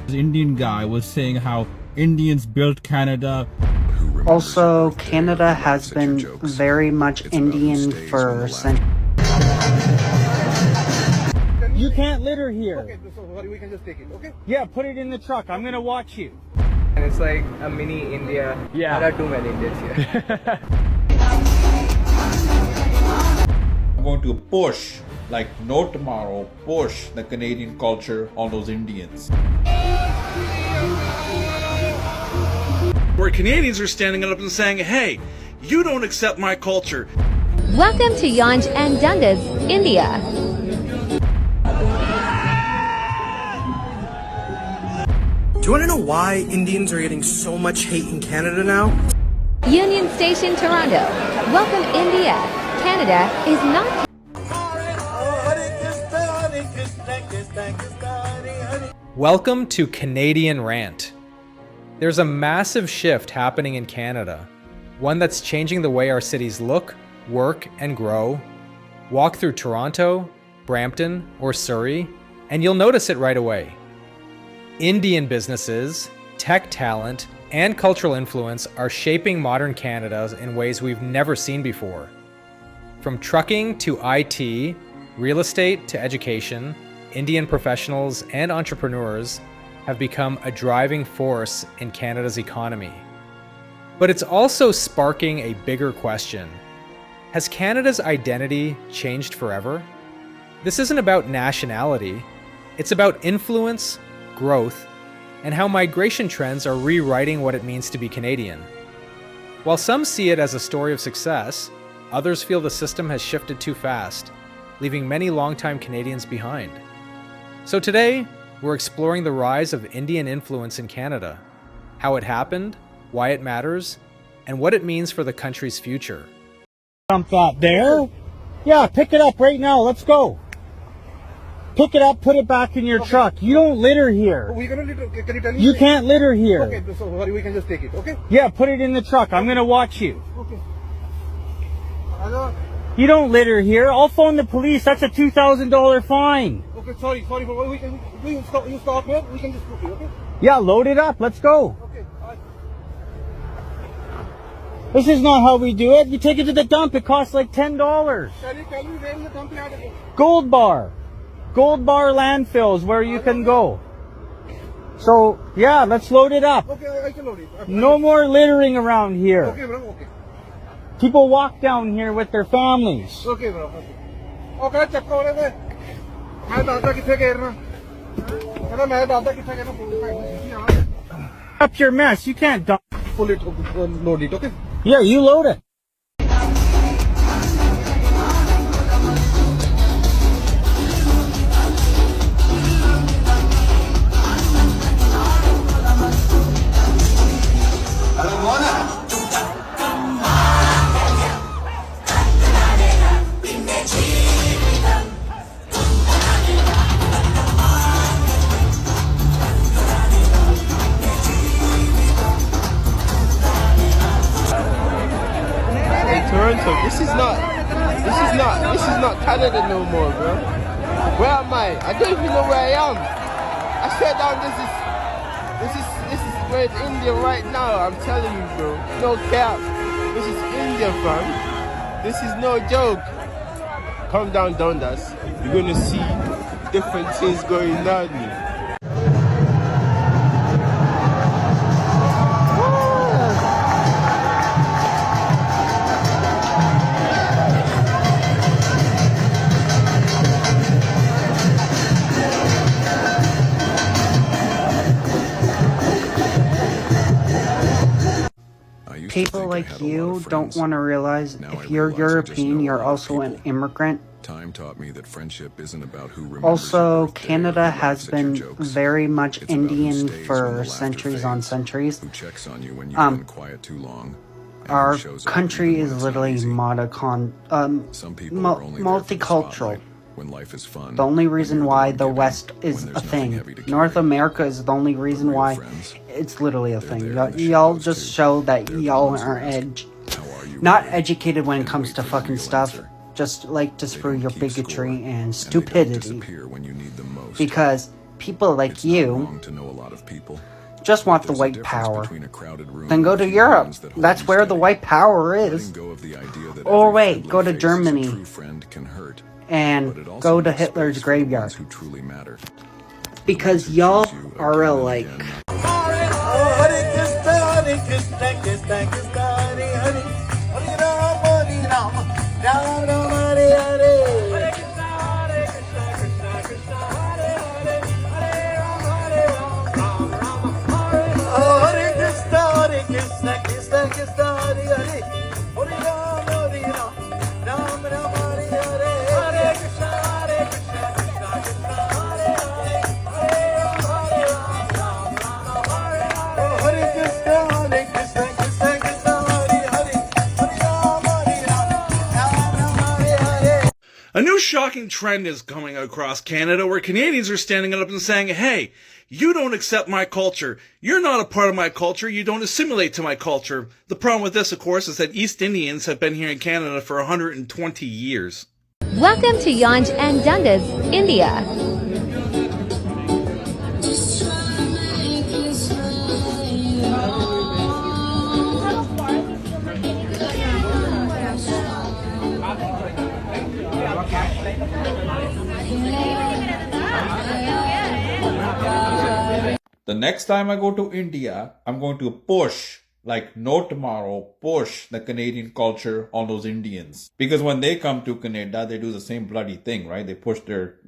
This Indian guy was saying how Indians built Canada. Also, Canada has been very much Indian for centuries. You can't litter here. Okay, so we can just take it, okay? Yeah, put it in the truck. I'm gonna watch you. And it's like a mini India. Yeah. There are too many Indians here. I'm going to push, like no tomorrow, push the Canadian culture on those Indians. Where Canadians are standing up and saying, hey, you don't accept my culture. Welcome to Yanj and Dundas, India. Do you want to know why Indians are getting so much hate in Canada now? Union Station, Toronto. Welcome, India. Canada is not. Welcome to Canadian Rant. There's a massive shift happening in Canada, one that's changing the way our cities look, work, and grow. Walk through Toronto, Brampton, or Surrey, and you'll notice it right away. Indian businesses, tech talent, and cultural influence are shaping modern Canada in ways we've never seen before. From trucking to IT, real estate to education, Indian professionals and entrepreneurs have become a driving force in Canada's economy. But it's also sparking a bigger question. Has Canada's identity changed forever? This isn't about nationality, it's about influence, growth, and how migration trends are rewriting what it means to be Canadian. While some see it as a story of success, others feel the system has shifted too fast, leaving many longtime Canadians behind. So today, we're exploring the rise of Indian influence in Canada, how it happened, why it matters, and what it means for the country's future. Dump that there? Yeah, pick it up right now. Let's go. Pick it up, put it back in your truck. You don't litter here. We're gonna litter. Can you tell me? You can't litter here. Okay, so we can just take it, okay? Yeah, put it in the truck. I'm gonna watch you. Okay. Hello? You don't litter here. I'll phone the police. That's a $2,000 fine. Okay, sorry for we can you stop here. We can just put it, okay? Yeah, load it up. Let's go. Okay. This is not how we do it. You take it to the dump. It costs like $10. Can you tell me where the dump yard is? Gold Bar. Gold Bar landfills where you can go. So, yeah, let's load it up. Okay, I can load it. No more littering around here. Okay, bro. Okay. People walk down here with their families. Okay, bro. Okay, check out it. मैं दादा किथे गए ना? मैं दादा किथे गए ना? Up your mess. You can't dump. Pull it, load it, okay? Yeah, you load it. Toronto, this is not Canada no more, bro. Where am I? I don't even know where I am. I sat down. This is where it's India right now. I'm telling you, bro. No cap. This is India, fam. This is no joke. Come down, Dundas. You're gonna see different things going on. People like you don't want to realize if you're European, you're also an immigrant. Time taught me that friendship isn't about who remembers. Also, Canada has been very much Indian for centuries on centuries. Who checks on you when you've been quiet too long? Our country is literally multicultural. When life is fun, the only reason why the West is a thing, North America is the only reason why it's literally a thing. Y'all just show that y'all are not educated when it comes to fucking stuff. Just like to sprue your bigotry and stupidity. Because people like It's not you wrong to know a lot of people. just want the There's a white difference power. between a crowded room Then go and to a few Europe. hands that hold That's you where the steady. white power is. Letting go of the idea that Or every wait, go to friendly face is a Germany true friend can hurt. But and it also go to makes Hitler's space for the graveyard. ones who truly matter. Because y'all are alike. A new shocking trend is coming across Canada where Canadians are standing up and saying, hey, you don't accept my culture. You're not a part of my culture. You don't assimilate to my culture. The problem with this, of course, is that East Indians have been here in Canada for 120 years. Welcome to Yanj and Dundas, India. The next time I go to India, I'm going to push, like no tomorrow, push the Canadian culture on those Indians. Because when they come to Canada, they do the same bloody thing, right? They push their,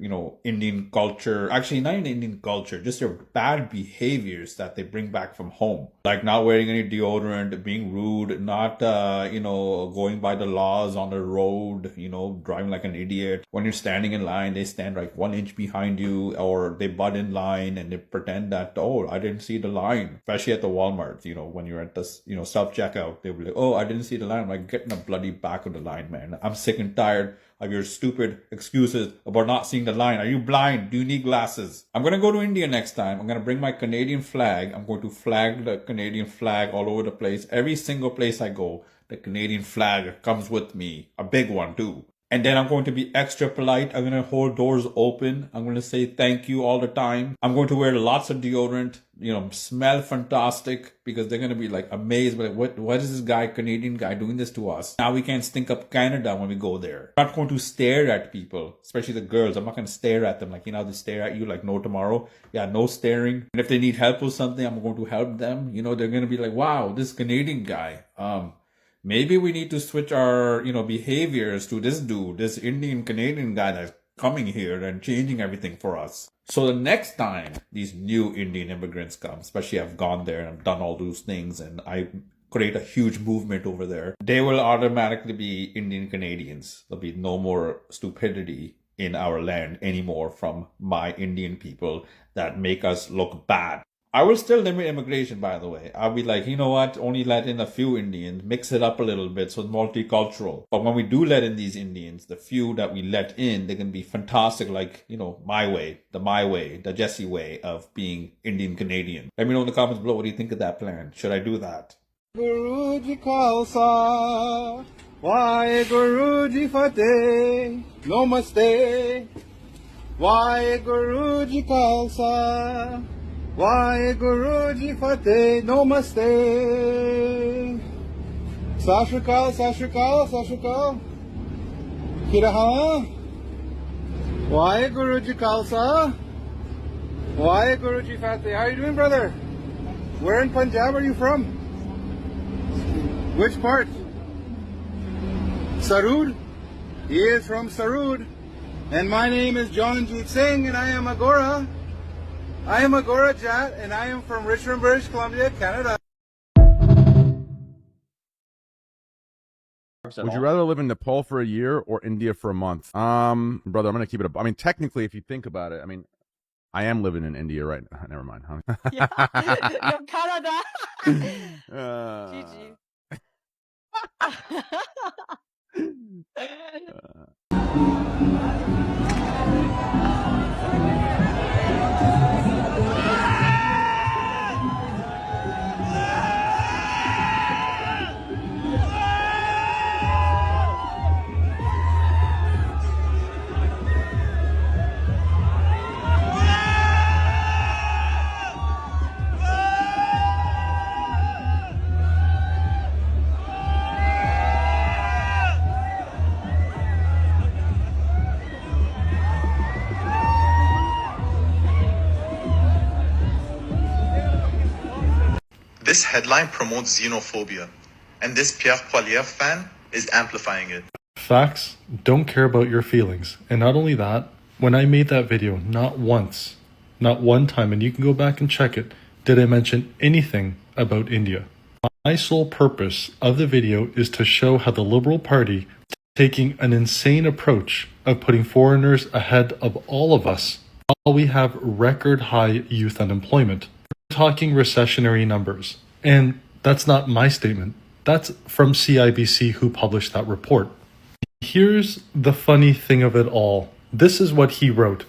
Indian culture. Actually, not even Indian culture, just their bad behaviors that they bring back from home. Like not wearing any deodorant, being rude, not, going by the laws on the road, driving like an idiot. When you're standing in line, they stand like 1 inch behind you, or they butt in line and they pretend that, oh, I didn't see the line. Especially at the Walmart, when you're at the self-checkout, they'll be like, oh, I didn't see the line. I'm like, get in the bloody back of the line, man. I'm sick and tired of your stupid excuses about not seeing the line. Are you blind? Do you need glasses? I'm going to go to India next time. I'm going to bring my Canadian flag. I'm going to flag the Canadian flag all over the place. Every single place I go, the Canadian flag comes with me. A big one too. And then I'm going to be extra polite. I'm going to hold doors open. I'm going to say thank you all the time. I'm going to wear lots of deodorant, smell fantastic, because they're going to be like amazed. Like, what is this guy, Canadian guy, doing this to us? Now we can't stink up Canada when we go there. I'm not going to stare at people, especially the girls. I'm not going to stare at them like, they stare at you like no tomorrow. Yeah, no staring. And if they need help with something, I'm going to help them. They're going to be like, wow, this Canadian guy, maybe we need to switch our, behaviors to this dude, this Indian Canadian guy that's coming here and changing everything for us. So the next time these new Indian immigrants come, especially I've gone there and I've done all those things and I create a huge movement over there, they will automatically be Indian Canadians. There'll be no more stupidity in our land anymore from my Indian people that make us look bad. I will still limit immigration, by the way. I'll be like, you know what? Only let in a few Indians, mix it up a little bit so it's multicultural. But when we do let in these Indians, the few that we let in, they can be fantastic, like, my way, the Jesse way of being Indian Canadian. Let me know in the comments below, what do you think of that plan? Should I do that? Guru Ji Khalsa, Waheguru Ji Fateh, Namaste. Waheguru Ji Khalsa, Waheguru Ji Fateh, Namaste. Sashukal, Sashukal, Sashukal. Kiraha. Waheguru Ji Khalsa, Waheguru Ji Fateh. How are you doing, brother? Where in Punjab are you from? Which part? Sarud? He is from Sarud. And my name is Jalanjeet Singh and I am a Gora. I am a Gora Jat and I am from Richmond, British Columbia, Canada. Would you rather live in Nepal for a year or India for a month? Brother, I'm going to keep it up. I mean, technically, if you think about it, I am living in India right now. Never mind. Huh? Yeah, Canada. GG. This headline promotes xenophobia, and this Pierre Poilievre fan is amplifying it. Facts don't care about your feelings. And not only that, when I made that video, not once, not one time, and you can go back and check it, did I mention anything about India. My sole purpose of the video is to show how the Liberal Party is taking an insane approach of putting foreigners ahead of all of us while we have record high youth unemployment. We're talking recessionary numbers. And that's not my statement. That's from CIBC, who published that report. Here's the funny thing of it all. This is what he wrote.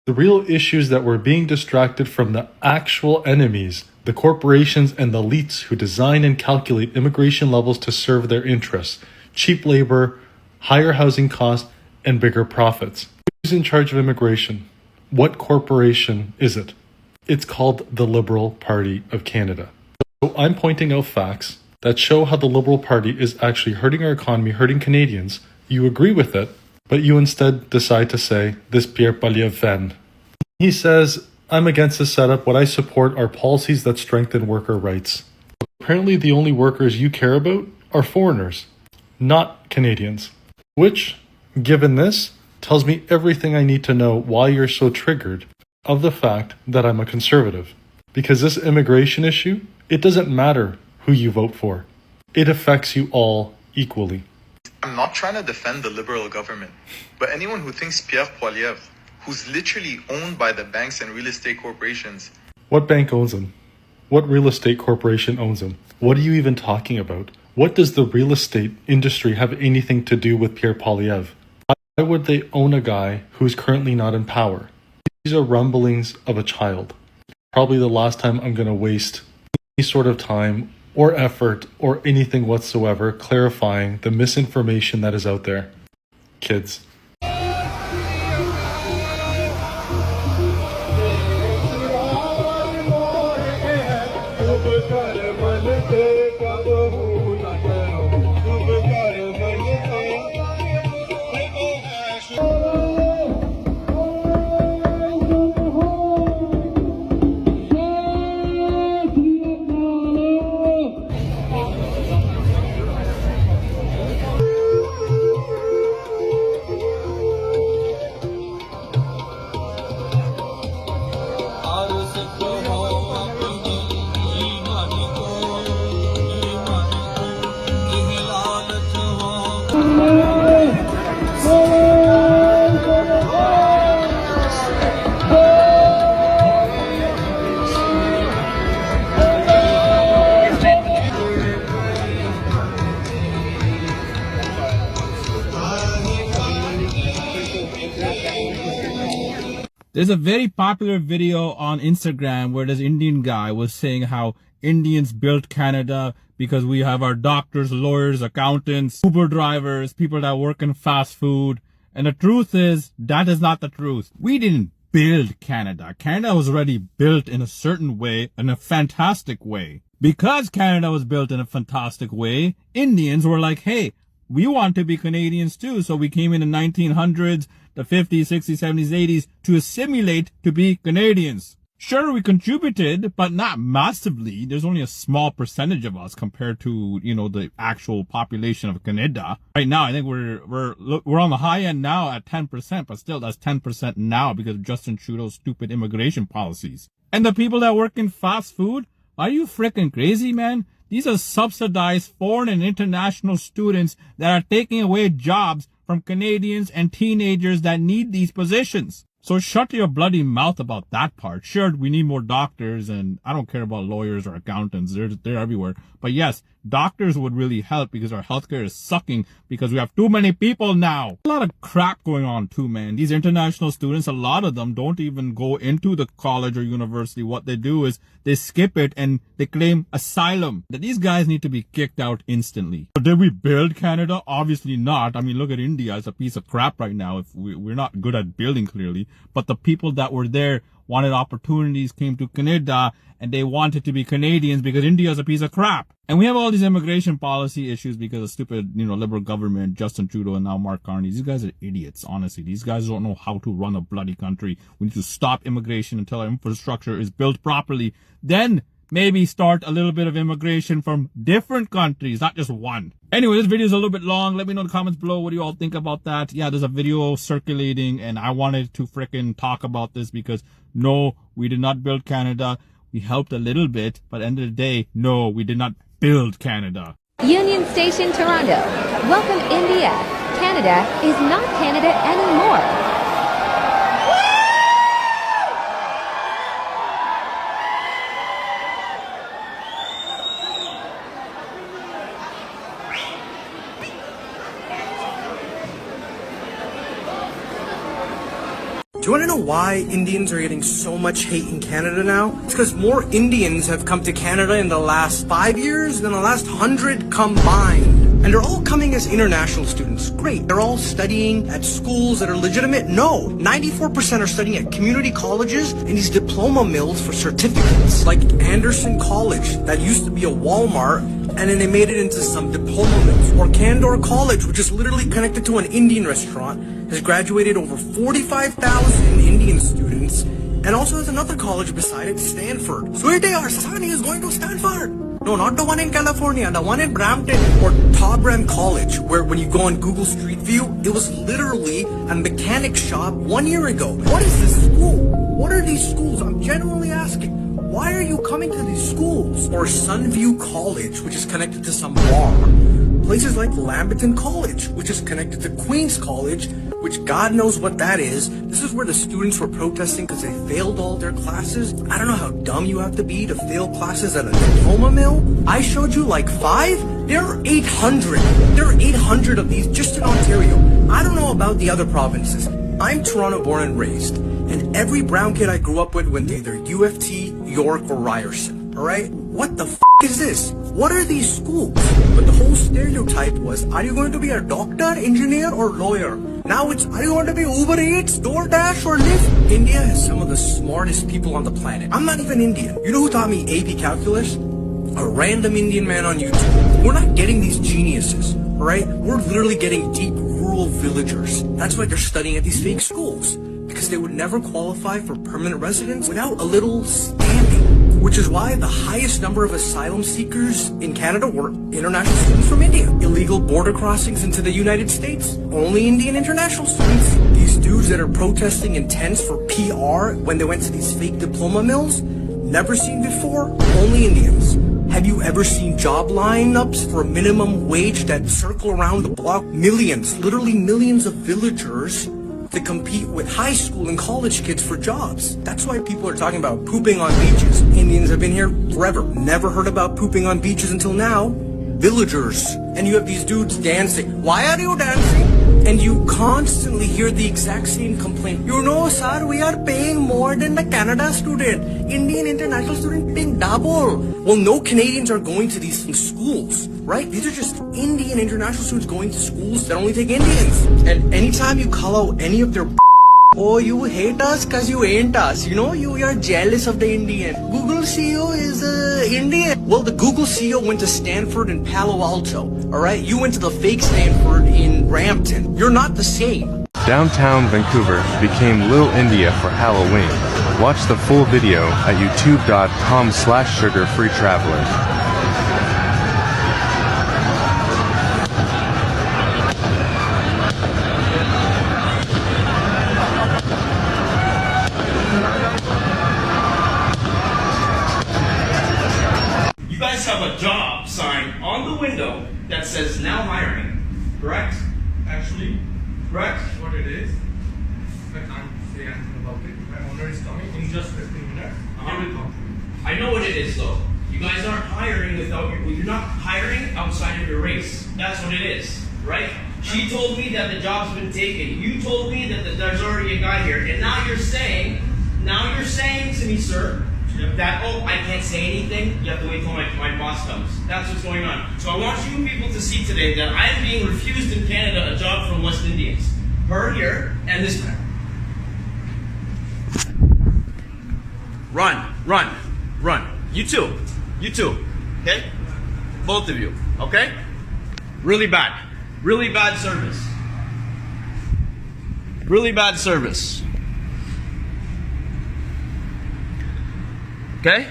The real issues that we're being distracted from the actual enemies, the corporations and the elites who design and calculate immigration levels to serve their interests, cheap labor, higher housing costs, and bigger profits. Who's in charge of immigration? What corporation is it? It's called the Liberal Party of Canada. So I'm pointing out facts that show how the Liberal Party is actually hurting our economy, hurting Canadians. You agree with it, but you instead decide to say, this Pierre Poilievre fan. He says, I'm against this setup. What I support are policies that strengthen worker rights. Apparently the only workers you care about are foreigners, not Canadians. Which, given this, tells me everything I need to know why you're so triggered of the fact that I'm a conservative. Because this immigration issue, it doesn't matter who you vote for. It affects you all equally. I'm not trying to defend the Liberal government, but anyone who thinks Pierre Poilievre, who's literally owned by the banks and real estate corporations. What bank owns him? What real estate corporation owns him? What are you even talking about? What does the real estate industry have anything to do with Pierre Poilievre? Why would they own a guy who's currently not in power? These are rumblings of a child. Probably the last time I'm going to waste any sort of time or effort or anything whatsoever clarifying the misinformation that is out there. Kids. There's a very popular video on Instagram where this Indian guy was saying how Indians built Canada because we have our doctors, lawyers, accountants, Uber drivers, people that work in fast food. And the truth is, that is not the truth. We didn't build Canada. Canada was already built in a certain way, in a fantastic way. Because Canada was built in a fantastic way, Indians were like, hey, we want to be Canadians too. So we came in the 1900s, the 50s, 60s, 70s, 80s to assimilate to be Canadians. Sure, we contributed, but not massively. There's only a small percentage of us compared to, the actual population of Canada. Right now, I think we're on the high end now at 10%, but still that's 10% now because of Justin Trudeau's stupid immigration policies. And the people that work in fast food, are you freaking crazy, man? These are subsidized foreign and international students that are taking away jobs from Canadians and teenagers that need these positions. So shut your bloody mouth about that part. Sure, we need more doctors, and I don't care about lawyers or accountants. They're everywhere. But yes, doctors would really help because our healthcare is sucking because we have too many people now. A lot of crap going on too, man. These international students, a lot of them don't even go into the college or university. What they do is they skip it and they claim asylum. That these guys need to be kicked out instantly. But did we build Canada? Obviously not. I mean, look at India. It's a piece of crap right now. If we're not good at building, clearly. But the people that were there wanted opportunities, came to Canada, and they wanted to be Canadians because India is a piece of crap. And we have all these immigration policy issues because of stupid, liberal government, Justin Trudeau and now Mark Carney. These guys are idiots, honestly. These guys don't know how to run a bloody country. We need to stop immigration until our infrastructure is built properly. Then maybe start a little bit of immigration from different countries, not just one. Anyway, this video is a little bit long. Let me know in the comments below what do you all think about that. Yeah, there's a video circulating and I wanted to frickin' talk about this because no, we did not build Canada. We helped a little bit, but at the end of the day, no, we did not build Canada. Union Station, Toronto. Welcome, India. Canada is not Canada anymore. Do you want to know why Indians are getting so much hate in Canada now? It's because more Indians have come to Canada in the last 5 years than the last 100 combined. And they're all coming as international students. Great. They're all studying at schools that are legitimate? No. 94% are studying at community colleges and these diploma mills for certificates. Like Anderson College, that used to be a Walmart, and then they made it into some diploma mills. Or Candor College, which is literally connected to an Indian restaurant, has graduated over 45,000 Indian students, and also has another college beside it, Stanford. Sweetie, our son is going to Stanford. No, not the one in California, the one in Brampton. Or Tobram College, where when you go on Google Street View, it was literally a mechanic shop 1 year ago. What is this school? What are these schools? I'm genuinely asking. Why are you coming to these schools? Or Sunview College, which is connected to some bar. Places like Lamberton College, which is connected to Queen's College, which God knows what that is. This is where the students were protesting because they failed all their classes. I don't know how dumb you have to be to fail classes at a diploma mill. I showed you like 5. There are 800. There are 800 of these just in Ontario. I don't know about the other provinces. I'm Toronto born and raised, and every brown kid I grew up with went to either U of T, York, or Ryerson. Alright? What the f is this? What are these schools? But the whole stereotype was, are you going to be a doctor, engineer, or lawyer? Now it's, are you going to be Uber Eats, DoorDash, or Lyft? India has some of the smartest people on the planet. I'm not even Indian. You know who taught me AP Calculus? A random Indian man on YouTube. We're not getting these geniuses, alright? We're literally getting deep rural villagers. That's why they're studying at these fake schools. Because they would never qualify for permanent residence without a little standing. Which is why the highest number of asylum seekers in Canada were international students from India. Illegal border crossings into the United States, only Indian international students. These dudes that are protesting in tents for PR when they went to these fake diploma mills, never seen before, only Indians. Have you ever seen job lineups for a minimum wage that circle around the block? Millions, literally millions of villagers to compete with high school and college kids for jobs. That's why people are talking about pooping on beaches. Indians have been here forever. Never heard about pooping on beaches until now. Villagers. And you have these dudes dancing. Why are you dancing? And you constantly hear the exact same complaint. You know, sir, we are paying more than the Canada student. Indian international student paying double. Well, no Canadians are going to these schools, right? These are just Indian international students going to schools that only take Indians. And anytime you call out any of their oh, you hate us because you ain't us. You know, you are jealous of the Indian. Google CEO is Indian. Well, the Google CEO went to Stanford and Palo Alto. All right, you went to the fake Stanford in Brampton. You're not the same. Downtown Vancouver became Little India for Halloween. Watch the full video at youtube.com/sugarfreetraveler. You guys have a job sign on the window that says now hiring, correct? Actually, correct? What it is. I can't say anything about it. My owner is coming in just 15 minutes. He will come. I know what it is though. You guys aren't hiring without your, you're not hiring outside of your race. That's what it is, right? She told me that the job's been taken. You told me that there's already a guy here. And now you're saying to me, sir, that, oh, I can't say anything, you have to wait till my boss comes. That's what's going on. So I want you people to see today that I'm being refused in Canada a job from West Indians. Her here, and this man. Run. You two, okay? Both of you, okay? Really bad service. Really bad service. Okay?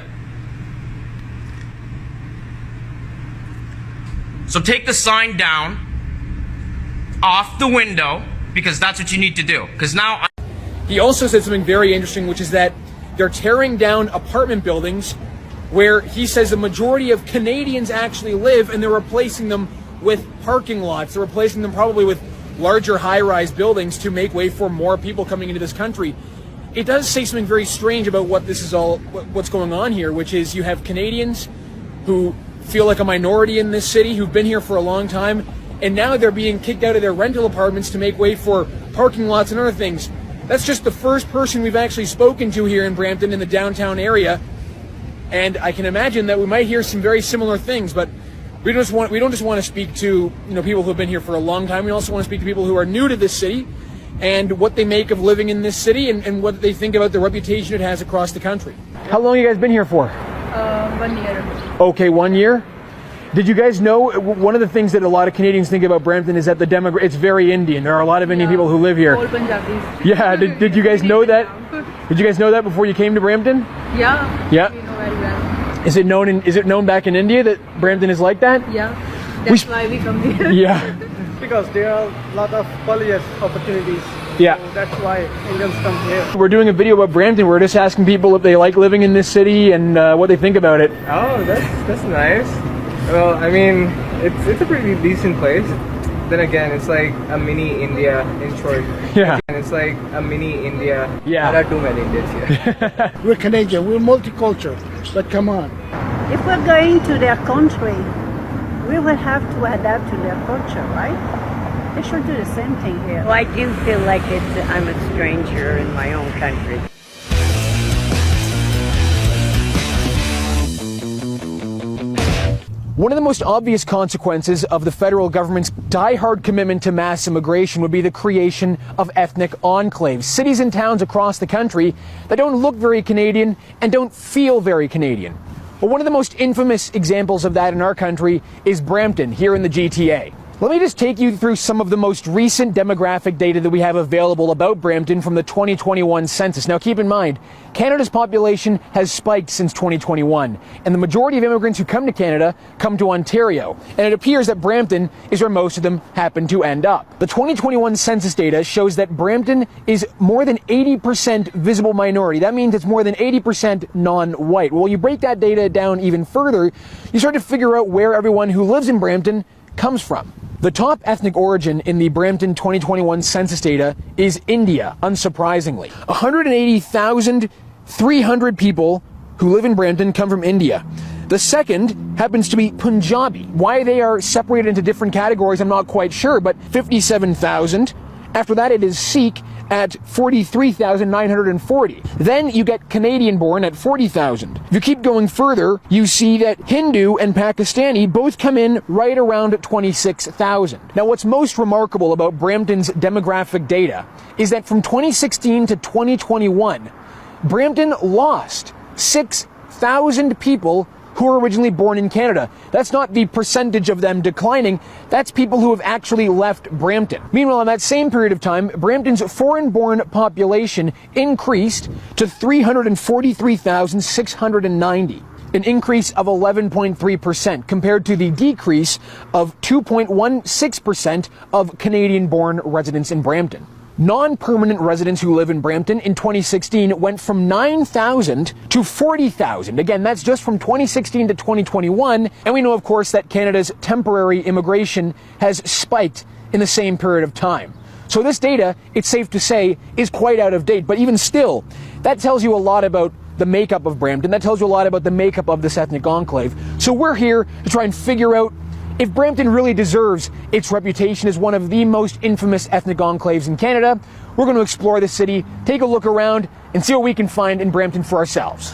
So take the sign down off the window, because that's what you need to do. Because now he also said something very interesting, which is that they're tearing down apartment buildings where he says the majority of Canadians actually live, and they're replacing them with parking lots. They're replacing them probably with larger high-rise buildings to make way for more people coming into this country. It does say something very strange about what's going on here, which is you have Canadians who feel like a minority in this city, who've been here for a long time, and now they're being kicked out of their rental apartments to make way for parking lots and other things. That's just the first person we've actually spoken to here in Brampton in the downtown area, and I can imagine that we might hear some very similar things, but we don't just want to speak to people who have been here for a long time. We also want to speak to people who are new to this city and what they make of living in this city and what they think about the reputation it has across the country. How long have you guys been here for? 1 year. Okay, 1 year. Did you guys know, one of the things that a lot of Canadians think about Brampton is that it's very Indian. There are a lot of Indian people who live here. All Punjabis. Yeah, did you guys know that? Did you guys know that before you came to Brampton? Yeah. Yeah. We know very well. Is it known back in India that Brampton is like that? Yeah. That's why we come here. Yeah. Because there are a lot of polyus opportunities. Yeah. So that's why Indians come here. We're doing a video about Brampton. We're just asking people if they like living in this city and what they think about it. Oh, that's nice. Well, I mean, it's a pretty decent place. Then again, it's like a mini India in short. Yeah. And it's like a mini India. Yeah. There are too many Indians here. We're Canadian. We're multicultural. But come on. If we're going to their country, we will have to adapt to their culture, right? They should do the same thing here. Well, I do feel like I'm a stranger in my own country. One of the most obvious consequences of the federal government's die-hard commitment to mass immigration would be the creation of ethnic enclaves, cities and towns across the country that don't look very Canadian and don't feel very Canadian. But one of the most infamous examples of that in our country is Brampton, here in the GTA. Let me just take you through some of the most recent demographic data that we have available about Brampton from the 2021 census. Now keep in mind, Canada's population has spiked since 2021, and the majority of immigrants who come to Canada come to Ontario, and it appears that Brampton is where most of them happen to end up. The 2021 census data shows that Brampton is more than 80% visible minority. That means it's more than 80% non-white. Well, you break that data down even further, you start to figure out where everyone who lives in Brampton comes from. The top ethnic origin in the Brampton 2021 census data is India, unsurprisingly. 180,300 people who live in Brampton come from India. The second happens to be Punjabi. Why they are separated into different categories, I'm not quite sure, but 57,000. After that, it is Sikh at 43,940. Then you get Canadian born at 40,000. If you keep going further, you see that Hindu and Pakistani both come in right around 26,000. Now, what's most remarkable about Brampton's demographic data is that from 2016 to 2021, Brampton lost 6,000 people who were originally born in Canada. That's not the percentage of them declining, that's people who have actually left Brampton. Meanwhile, in that same period of time, Brampton's foreign-born population increased to 343,690, an increase of 11.3% compared to the decrease of 2.16% of Canadian-born residents in Brampton. Non-permanent residents who live in Brampton in 2016 went from 9,000 to 40,000. Again, that's just from 2016 to 2021. And we know, of course, that Canada's temporary immigration has spiked in the same period of time. So this data, it's safe to say, is quite out of date. But even still, that tells you a lot about the makeup of Brampton. That tells you a lot about the makeup of this ethnic enclave. So we're here to try and figure out if Brampton really deserves its reputation as one of the most infamous ethnic enclaves in Canada. We're going to explore the city, take a look around, and see what we can find in Brampton for ourselves.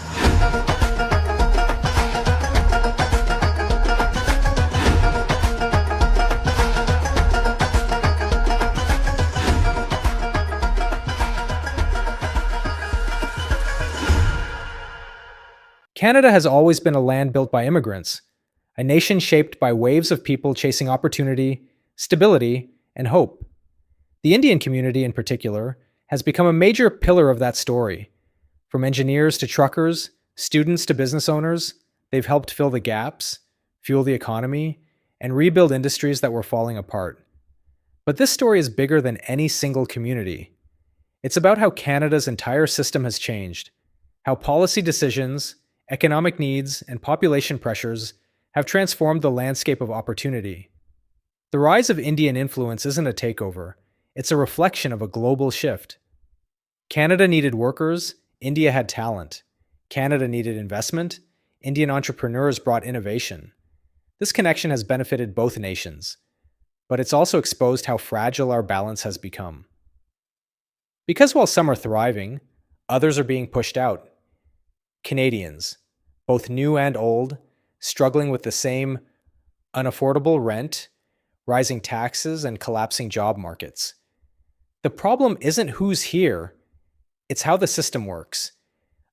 Canada has always been a land built by immigrants, a nation shaped by waves of people chasing opportunity, stability, and hope. The Indian community, in particular, has become a major pillar of that story. From engineers to truckers, students to business owners, they've helped fill the gaps, fuel the economy, and rebuild industries that were falling apart. But this story is bigger than any single community. It's about how Canada's entire system has changed, how policy decisions, economic needs, and population pressures have transformed the landscape of opportunity. The rise of Indian influence isn't a takeover, it's a reflection of a global shift. Canada needed workers, India had talent. Canada needed investment, Indian entrepreneurs brought innovation. This connection has benefited both nations, but it's also exposed how fragile our balance has become. Because while some are thriving, others are being pushed out. Canadians, both new and old, struggling with the same unaffordable rent, rising taxes, and collapsing job markets. The problem isn't who's here, it's how the system works.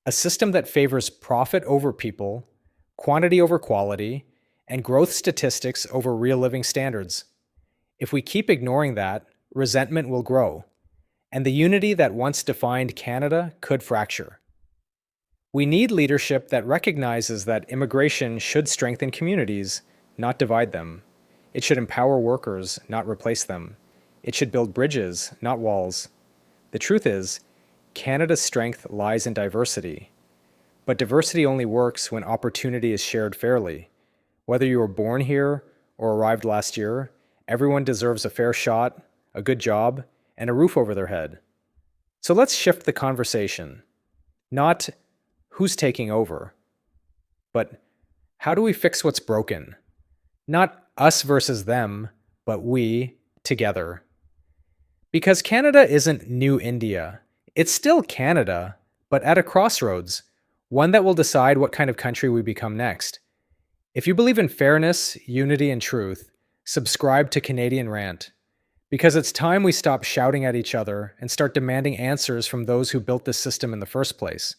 A system that favors profit over people, quantity over quality, and growth statistics over real living standards. If we keep ignoring that, resentment will grow, and the unity that once defined Canada could fracture. We need leadership that recognizes that immigration should strengthen communities, not divide them. It should empower workers, not replace them. It should build bridges, not walls. The truth is, Canada's strength lies in diversity. But diversity only works when opportunity is shared fairly. Whether you were born here or arrived last year, everyone deserves a fair shot, a good job, and a roof over their head. So let's shift the conversation. Not who's taking over, but how do we fix what's broken? Not us versus them, but we together. Because Canada isn't new India. It's still Canada, but at a crossroads, one that will decide what kind of country we become next. If you believe in fairness, unity, and truth, subscribe to Canadian Rant. Because it's time we stop shouting at each other and start demanding answers from those who built this system in the first place.